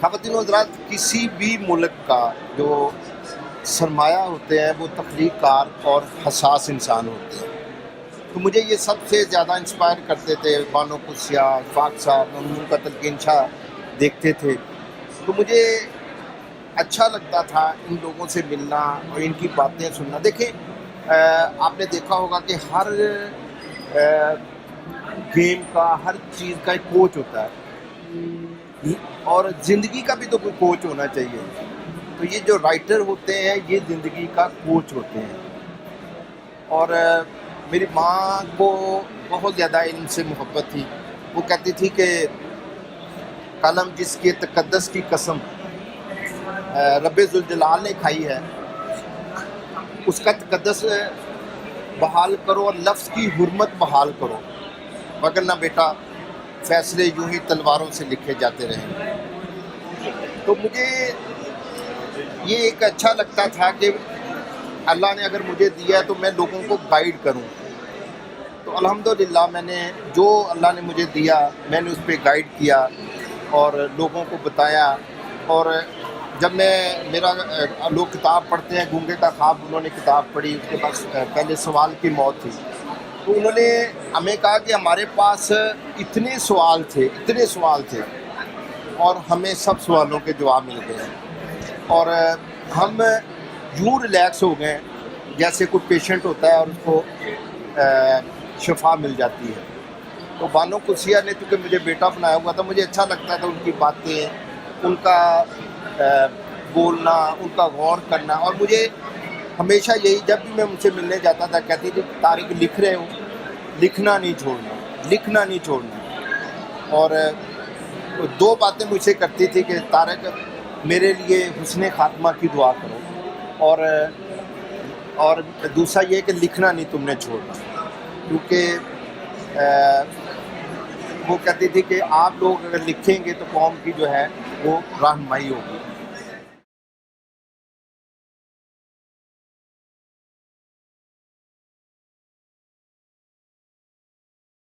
ख़वातीन और हज़रात, किसी भी मुल्क का जो सरमाया होते हैं वो तख्लीक कार और हसास इंसान होते हैं। तो मुझे ये सबसे ज़्यादा इंस्पायर करते थे बानो कुसिया, फाक साहब, उनका तलकीन शाह देखते थे। तो मुझे अच्छा लगता था इन लोगों से मिलना और इनकी बातें सुनना। देखिए आपने देखा होगा कि हर गेम का, हर चीज़ का एक कोच होता है और ज़िंदगी का भी तो कोई कोच होना चाहिए। तो ये जो राइटर होते हैं ये ज़िंदगी का कोच होते हैं। और मेरी माँ को बहुत ज़्यादा इल्म से मोहब्बत थी। वो कहती थी कि कलम जिसके तकद्दस की कसम रब्बे ज़ुल जलाल ने खाई है, उसका तकद्दस बहाल करो और लफ्ज़ की हुर्मत बहाल करो, वगरना बेटा फैसले यूं ही तलवारों से लिखे जाते रहेंगे। तो मुझे ये एक अच्छा लगता था कि अल्लाह ने अगर मुझे दिया है तो मैं लोगों को गाइड करूं। तो अल्हम्दुलिल्लाह मैंने जो अल्लाह ने मुझे दिया मैंने उस पर गाइड किया और लोगों को बताया। और जब मेरा लोग किताब पढ़ते हैं, गूंगे का ख्वाब उन्होंने किताब पढ़ी, उसके पास पहले सवाल की मौत थी। तो उन्होंने हमें कहा कि हमारे पास इतने सवाल थे और हमें सब सवालों के जवाब मिल गए और हम यूँ रिलैक्स हो गए जैसे कोई पेशेंट होता है और उसको शिफा मिल जाती है। तो बानो कुसिया ने चूँकि मुझे बेटा बनाया हुआ था, मुझे अच्छा लगता था उनकी बातें, उनका बोलना, उनका गौर करना। और मुझे हमेशा यही, जब भी मैं उनसे मिलने जाता था कहती थी तारिक लिख रहे हो, लिखना नहीं छोड़ना। और दो बातें मुझसे करती थी कि तारिक मेरे लिए हुस्ने खात्मा की दुआ करो और दूसरा ये कि लिखना नहीं तुमने छोड़ना, क्योंकि वो कहती थी कि आप लोग अगर लिखेंगे तो कौम की जो है वो रहनुमाई होगी।